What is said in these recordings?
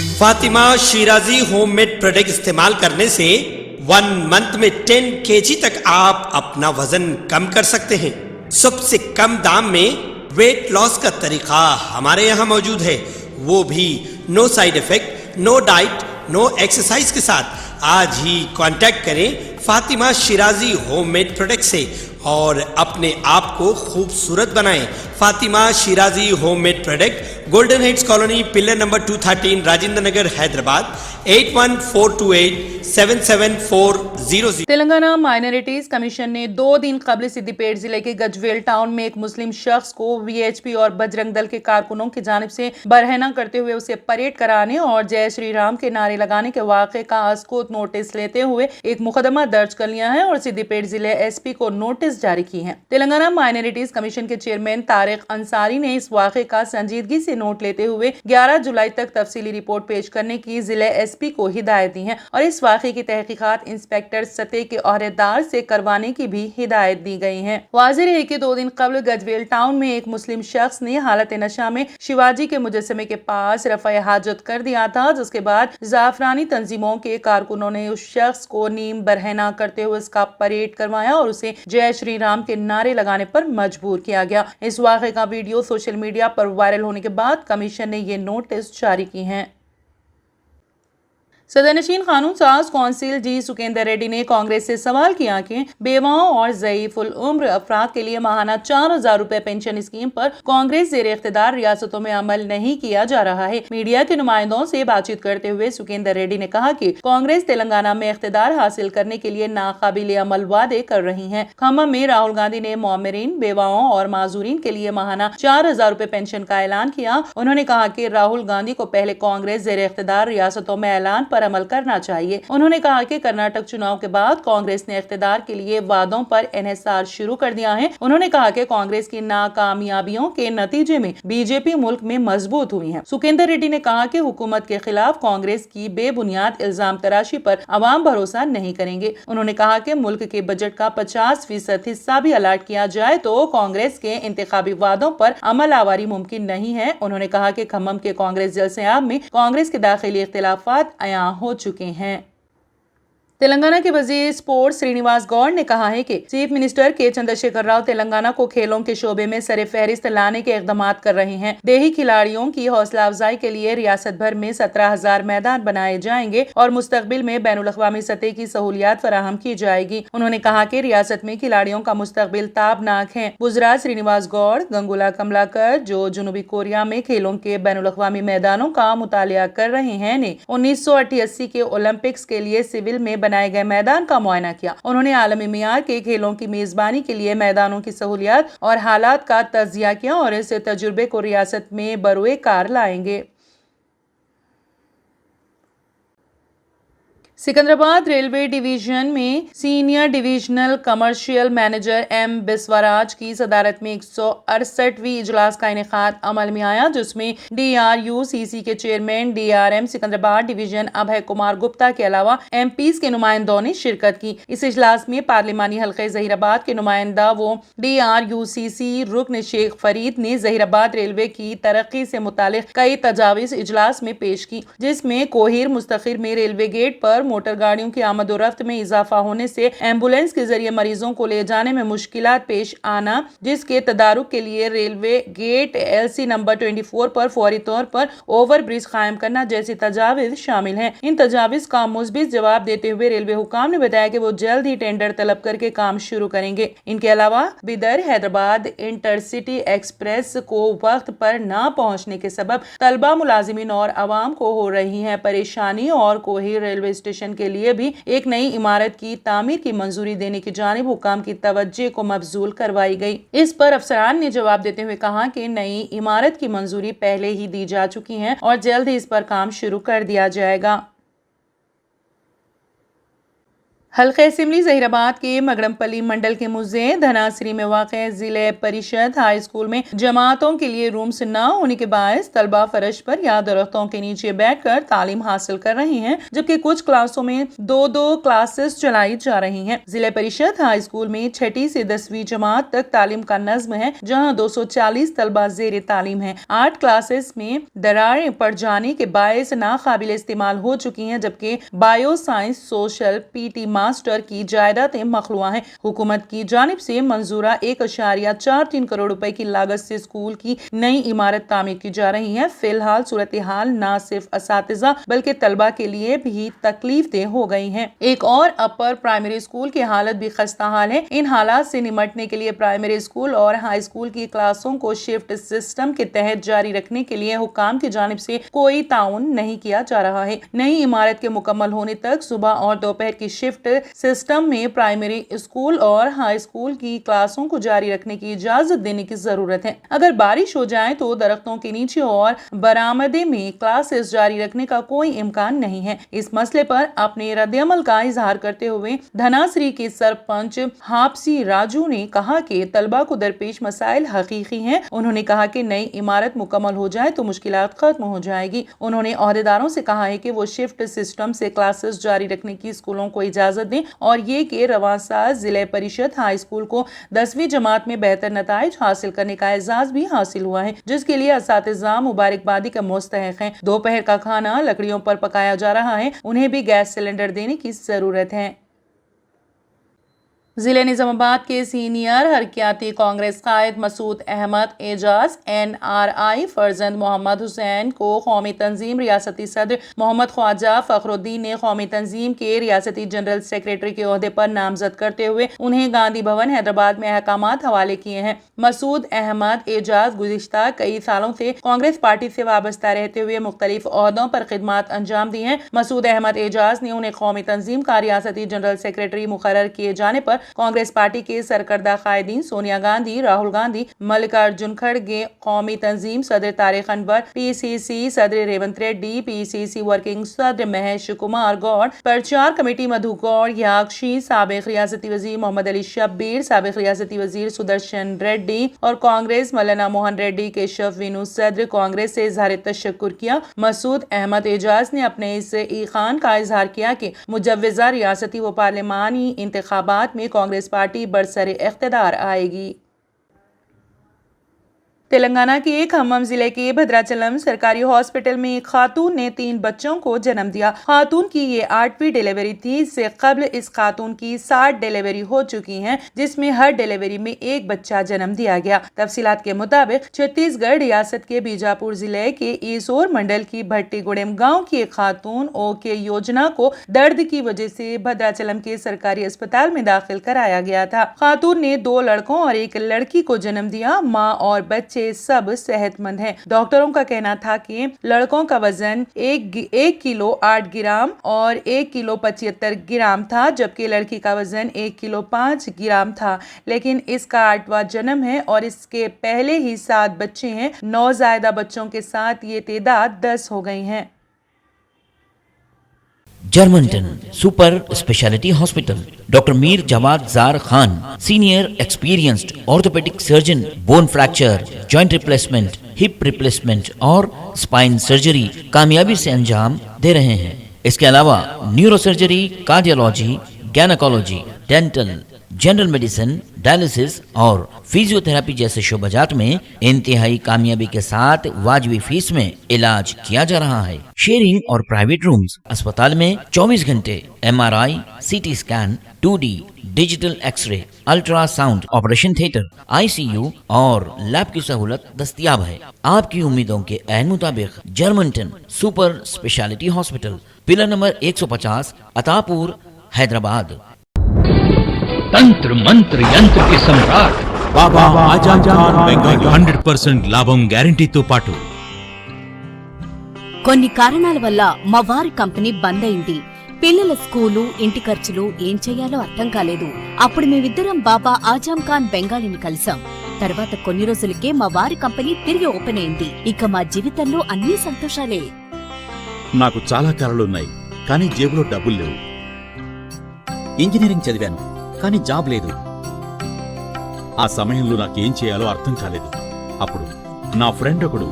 Fatima Shirazi home made product इस्तेमाल करने से 1 मंथ में 10 kg तक आप अपना वजन कम कर सकते हैं। सबसे कम दाम में वेट लॉस का तरीका हमारे यहाँ मौजूद है, वो भी no side effect, no diet, no exercise के साथ। आज ही कांटेक्ट करें Fatima Shirazi home made product से और अपने आप को खूबसूरत बनाएं। Fatima Shirazi home made product, golden heads colony, pillar number 213, Rajendra Nagar, Hyderabad 8142877400। Telangana minorities commission ने 2 दिन कबल सिद्दीपेट जिले के गजवेल टाउन में एक मुस्लिम शख्स को वीएचपी और बजरंग दल के कारकुनों की जानिब से बरहना करते हुए उसे परेड कराने और जय श्री राम के नारे लगाने के वाक़े का अस्कूत नोटिस लेते हुए एक मुकदमा दर्ज कर लिया है और सिद्दीपेट जिले एसपी को नोटिस जारी की है। तेलंगाना माइनॉरिटीज कमीशन के चेयरमैन तारिक अंसारी ने इस वाक़े का संजीदगी से नोट लेते हुए 11 जुलाई तक तफसीली रिपोर्ट पेश करने की जिले एसपी को हिदायत दी है और इस वाक़े की तहकीकात इंस्पेक्टर सतह के ओहदेदार से करवाने की भी हिदायत दी गई है। वाज़ेह है कि 2 दिन कबल गजवेल टाउन में एक मुस्लिम शख्स ने हालत नशा में शिवाजी के मुजस्समे के पास रफ़ा हाजत कर दिया था, जिसके बाद जाफरानी तंजीमों के कारकुनों ने उस शख्स को नीम बरहना करते हुए उसका परेड करवाया और उसे जय श्री राम के नारे लगाने पर मजबूर किया गया। इस वाक़े का वीडियो सोशल मीडिया पर वायरल होने के बाद कमीशन ने ये नोटिस जारी की हैं। सदरनशीन कानून साज कौंसिल जी सुकेंदर रेड्डी ने कांग्रेस से सवाल किया कि बेवाओं और ज़ईफ़ुल उम्र अफराद के लिए माहाना 4000 रुपए पेंशन स्कीम पर कांग्रेस ज़ेर इख्तिदार रियासतों में अमल नहीं किया जा रहा है। मीडिया के नुमाइंदों से बातचीत करते हुए सुकेंदर रेड्डी ने कहा कि कांग्रेस तेलंगाना में इख्तिदार हासिल करने के लिए नाकाबिल अमल वादे कर रही है। खम्मम में राहुल गांधी ने मोमिरीन, बेवाओं और माजूरीन के लिए माहाना 4000 रुपए पेंशन का ऐलान किया। उन्होंने कहा कि राहुल गांधी को पहले कांग्रेस ज़ेर इख्तिदार रियासतों में ऐलान पर अमल करना चाहिए। उन्होंने कहा कि कर्नाटक चुनाव के बाद कांग्रेस ने इख्तिदार के लिए वादों पर इन्हिसार शुरू कर दिया है। उन्होंने कहा कि कांग्रेस की नाकामयाबियों के नतीजे में बीजेपी मुल्क में मजबूत हुई है। सुकेंदर रेड्डी ने कहा कि हुकूमत के खिलाफ कांग्रेस की बेबुनियाद इल्जाम तराशी पर अवाम भरोसा नहीं करेंगे। उन्होंने कहा कि मुल्क के बजट का 50% हिस्सा भी अलाट किया जाए तो कांग्रेस के इंतखाबी वादों पर अमल आवारी मुमकिन नहीं है। उन्होंने कहा कि खम्मम के कांग्रेस जलसे-आम में कांग्रेस के दाखिली इख्तिलाफात अयां हो चुके हैं। तेलंगाना के वजीर स्पोर्ट्स श्रीनिवास गौड़ ने कहा है कि चीफ मिनिस्टर के चंद्रशेखर राव तेलंगाना को खेलों के शोबे में सरे फहरिस्त लाने के इक़दाम कर रहे हैं। देही खिलाड़ियों की हौसला अफजाई के लिए रियासत भर में 17,000 मैदान बनाए जाएंगे और मुस्तकबिल में बैनुल अक़वामी सतह की सहूलियात फराहम की जाएगी। उन्होंने कहा कि रियासत में खिलाड़ियों का मुस्तकबिल ताबनाक है। गुजरात श्रीनिवास गौड़ गंगुला कमलाकर, जो जनूबी कोरिया में खेलों के बैनुल अक़वामी मैदानों का मुतालिया कर रहे हैं, ने 1988 के ओलंपिक्स के लिए सिविल में बनाए गए मैदान का मुआयना किया। उन्होंने आलमी मियार के खेलों की मेजबानी के लिए मैदानों की सहूलियात और हालात का तज्जिया किया और इस तजुर्बे को रियासत में बरोए कार लाएंगे। सिकंदराबाद रेलवे डिवीजन में senior divisional commercial manager M Biswaraj की सदारत में 168वीं इजलास का इनेकाद अमल में आया, जिसमें DRUCC के chairman DRM Secunderabad division Abhay Kumar Gupta के अलावा MPs के नुमाइंदों ने शिरकत की। इस इजलास में पार्लिमानी हल्के ज़हीराबाद के नुमाइंदा वो DRUCC रुकन शेख फरीद ने ज़हीराबाद रेलवे की तरक्की से मुतालिक कई तजावीज़ इजलास में पेश की, जिसमें कोहिर मुस्तखिर में रेलवे गेट पर मोटर गाड़ियों की आमद और रफ्त में इजाफा होने से एम्बुलेंस के जरिए मरीजों को ले जाने में मुश्किलात पेश आना, जिसके तदारुक के लिए रेलवे गेट LC नंबर 24 पर फौरी तौर पर ओवर ब्रिज कायम करना जैसी तजावीज शामिल हैं। इन तजावीज का मुस्बित जवाब देते हुए रेलवे हुकाम ने बताया कि वो जल्द ही टेंडर तलब करके काम शुरू करेंगे। इनके अलावा बिदर हैदराबाद इंटरसिटी एक्सप्रेस को वक्त पर न पहुंचने के सबब तलबा, मुलाजिमीन और आवाम को हो रही है परेशानी और कोहिर रेलवे स्टेशन के लिए भी एक नई इमारत की तामीर की मंजूरी देने की जानिब हुकाम की तवज्जो को मबजूल करवाई गई। इस पर अफसरान ने जवाब देते हुए कहा कि नई इमारत की मंजूरी पहले ही दी जा चुकी है और जल्द ही इस पर काम शुरू कर दिया जाएगा। हल्का असेंबली जहीराबाद के मगरमपल्ली मंडल के मुज़े धनासरी में वाक़ ज़िले परिषद हाई स्कूल में जमातों के लिए रूम्स न होने के बायस तलबा फर्श पर या दरख्तों के नीचे बैठकर तालीम हासिल कर रही हैं, जबकि कुछ क्लासों में 2-2 क्लासेस चलाई जा रही हैं। जिले परिषद हाई स्कूल में 6ठी से 10वीं जमात तक तालीम का नज़्म है, जहां 240 तलबा ज़ेर तालीम है। 8 क्लासेस में दरारें पड़ जाने के बायस नाकाबिल इस्तेमाल हो चुकी हैं, जबकि bio science, social, PT master की जायदादें मखलूआ हैं। हुकूमत की जानिब से मंजूरा 1.43 करोड़ रुपए की लागत से स्कूल की नई इमारत तामीर की जा रही है। फिलहाल सूरत हाल न सिर्फ असातिज़ा बल्कि तलबा के लिए भी तकलीफ दे हो गई है। एक और अपर प्राइमरी स्कूल की हालत भी खस्ता हाल है। इन हालात से निमटने के लिए प्राइमरी स्कूल और हाई स्कूल की क्लासों को शिफ्ट सिस्टम के तहत जारी रखने के लिए हुक्काम की जानिब से कोई ताउन नहीं किया जा रहा है। नई इमारत के मुकम्मल होने तक सुबह और दोपहर की शिफ्ट सिस्टम में प्राइमरी स्कूल और हाई स्कूल की क्लासों को जारी रखने की इजाजत देने की जरूरत है। अगर बारिश हो जाए तो दरख्तों के नीचे और बरामदे में क्लासेस जारी रखने का कोई इम्कान नहीं है। इस मसले पर अपने रद्द-ए-अमल का इजहार करते हुए धनासरी के सरपंच हापसी राजू ने कहा कि तलबा को दरपेश मसाइल हकीकी हैं। उन्होंने कहा कि नई इमारत मुकम्मल हो जाए तो मुश्किलात खत्म हो जाएगी। उन्होंने ओहदेदारों से कहा है कि वो शिफ्ट सिस्टम से क्लासेस जारी रखने की स्कूलों को इजाजत दें और ये कि रवां साल जिले परिषद हाई स्कूल को 10वीं जमात में बेहतर नताइज हासिल करने का एजाज भी हासिल हुआ है, जिसके लिए असातिज़ा मुबारकबादी का मुस्तहिक हैं। दोपहर का खाना लकड़ियों पर पकाया जा रहा है, उन्हें भी गैस सिलेंडर देने की जरूरत है। जिले निजामाबाद के सीनियर हरकियाती कांग्रेस कायद मसूद अहमद एजाज NRI फर्जंद मोहम्मद हुसैन को कौमी तंजीम रियासती सदर मोहम्मद ख्वाजा फखरुद्दीन ने कौमी तंजीम के रियासती जनरल सेक्रेटरी के ओहदे पर नामजद करते हुए उन्हें गांधी भवन हैदराबाद में अहकामात हवाले किए हैं। मसूद अहमद एजाज गुज़िश्ता कई सालों से कांग्रेस पार्टी से वाबस्ता रहते हुए मुख्तलिफ ओहदों पर खिदमत अंजाम दी हैं। मसूद अहमद एजाज ने उन्हें कौमी तंजीम का रियासती जनरल सेक्रेटरी मुकर्रर किए जाने पर कांग्रेस पार्टी के सरकर्दा कायदीन सोनिया गांधी, राहुल गांधी, मल्लिकार्जुन खड़गे, कौमी तंजीम सदर तारिक अनवर, PCC सदर रेवंत रेड्डी, PCC वर्किंग सदर महेश कुमार गौड़, प्रचार कमेटी मधु गौड़, याक्षी, साबिक रियासती वजीर मोहम्मद अली शब्बीर, साबिक रियासती वजीर सुदर्शन रेड्डी और कांग्रेस मौलाना मोहन रेड्डी के शफ विनू सदर कांग्रेस से इजहार तशक्कुर किया। मसूद अहमद एजाज ने अपने इस ईखान का इजहार किया कि मुजव्वज़ा रियासती व पार्लिमानी इंतखाबात में कांग्रेस पार्टी बरसरे इख्तिदार आएगी। तेलंगाना के खम्मम जिले के भद्राचलम सरकारी हॉस्पिटल में एक खातून ने 3 बच्चों को जन्म दिया। खातून की ये 8वीं डिलीवरी थी। इससे कबल इस खातून की 60 डिलीवरी हो चुकी हैं, जिसमें हर डिलीवरी में एक बच्चा जन्म दिया गया। तफसीलात के मुताबिक छत्तीसगढ़ रियासत के बीजापुर जिले के ईसोर मंडल की भट्टीगुड़ेम गाँव की एक खातून ओके योजना को दर्द की वजह से भद्राचलम के सरकारी अस्पताल में दाखिल कराया गया था। खातून ने 2 लड़कों और एक लड़की को जन्म दिया। माँ और बच्चे सब सेहतमंद हैं। डॉक्टरों का कहना था कि लड़कों का वजन 1 किलो 8 ग्राम और 1 किलो 75 ग्राम था, जबकि लड़की का वजन 1 किलो 5 ग्राम था। लेकिन इसका 8वां जन्म है और इसके पहले ही 7 बच्चे हैं। नौज़ायदा बच्चों के साथ ये तादाद 10 हो गई है। Germanton super speciality hospital, doctor Mir Jawad Jar Khan, senior experienced orthopaedic surgeon, bone fracture, joint replacement, hip replacement और स्पाइन सर्जरी कामयाबी से अंजाम दे रहे हैं। इसके अलावा neuro surgery, cardiology, gynaecology, dental, general medicine, dialysis और फिजियोथेरेपी जैसे शोबाजात में इंतहाई कामयाबी के साथ वाजिबी फीस में इलाज किया जा रहा है। शेयरिंग और प्राइवेट रूम्स, अस्पताल में 24 घंटे MRI, CT scan, 2D digital x-ray, ultrasound, operation theatre, ICU और लैब की सहूलत दस्तयाब है। आपकी उम्मीदों के ऐन मुताबिक Germanton super speciality hospital, pillar number 150, Attapur, Hyderabad. तंत्र मंत्र यंत्र के सम्राट బాబా ఆజం ఖాన్ బెంగాలీ 100% లాభం గ్యారంటీతో పాటు కొన్ని కారణాల వల్ల మా వారి కంపెనీ బంద్ అయింది. పిల్లల స్కూలు, ఇంటి ఖర్చులు ఏం చెయ్యాలో అర్థం కాలేదు. అప్పుడు మేమిద్దరం బాబా ఆజం ఖాన్ బెంగాలీని కలిసాం. తర్వాత కొన్ని రోజులకే మా వారి కంపెనీ తిరిగి ఓపెన్ అయింది. ఇక మా జీవితంలో అన్ని సంతోషాలే. నాకు చాలా కలలున్నాయి, కానీ జేబులో డబ్బులు లేవు. ఇంజనీరింగ్ చదివాను, కానీ జాబ్ లేదు. ఆ సమయంలో నాకేం చేయాలో అర్థం కాలేదు. అప్పుడు నా ఫ్రెండ్ ఒకడు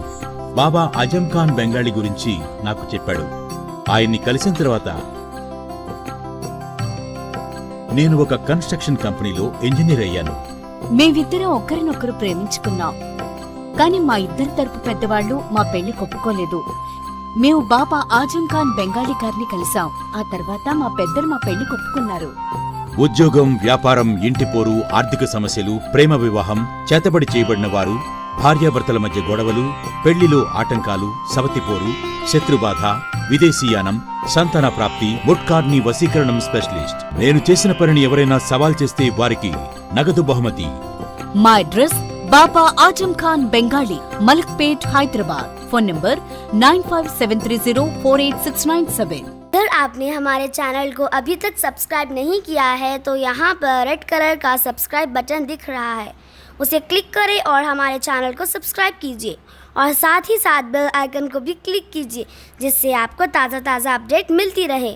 బాబా ఆజం ఖాన్ బెంగాలీ గురించి నాకు చెప్పాడు. ఆయన్ని కలిసిన తర్వాత నేను ఒక కన్స్ట్రక్షన్ కంపెనీలో ఇంజనీర్ అయ్యాను. మేమిద్దరం ఒకరినొకరు ప్రేమించుకున్నాం. కాని మా ఇద్దరి తరపు పెద్దవాళ్లు మా పెళ్లి ఒప్పుకోలేదు. మేము బాబా ఆజం ఖాన్ బెంగాలీ గారిని కలిసాం. ఆ తర్వాత మా పెద్దలు మా పెళ్లి ఒప్పుకున్నారు. ఉద్యోగం, వ్యాపారం, ఇంటి పోరు, ఆర్థిక సమస్యలు, ప్రేమ వివాహం, చేతబడి చేయబడిన వారు, భార్యాభర్తల మధ్య గొడవలు, పెళ్లిలో ఆటంకాలు, సవతిపోరు, శత్రుబాధ, విదేశీయానం, సంతాన ప్రాప్తి, ముట్కార్ని వశీకరణం స్పెషలిస్ట్. నేను చేసిన పనిని ఎవరైనా సవాల్ చేస్తే వారికి నగదు బహుమతి. మా address Baba Azam Khan Bengali, Malakpet, Hyderabad. Phone number 9573048697। अगर आपने हमारे चैनल को अभी तक सब्सक्राइब नहीं किया है तो यहाँ पर रेड कलर का सब्सक्राइब बटन दिख रहा है, उसे क्लिक करें और हमारे चैनल को सब्सक्राइब कीजिए और साथ ही साथ बेल आइकन को भी क्लिक कीजिए, जिससे आपको ताज़ा अपडेट मिलती रहे।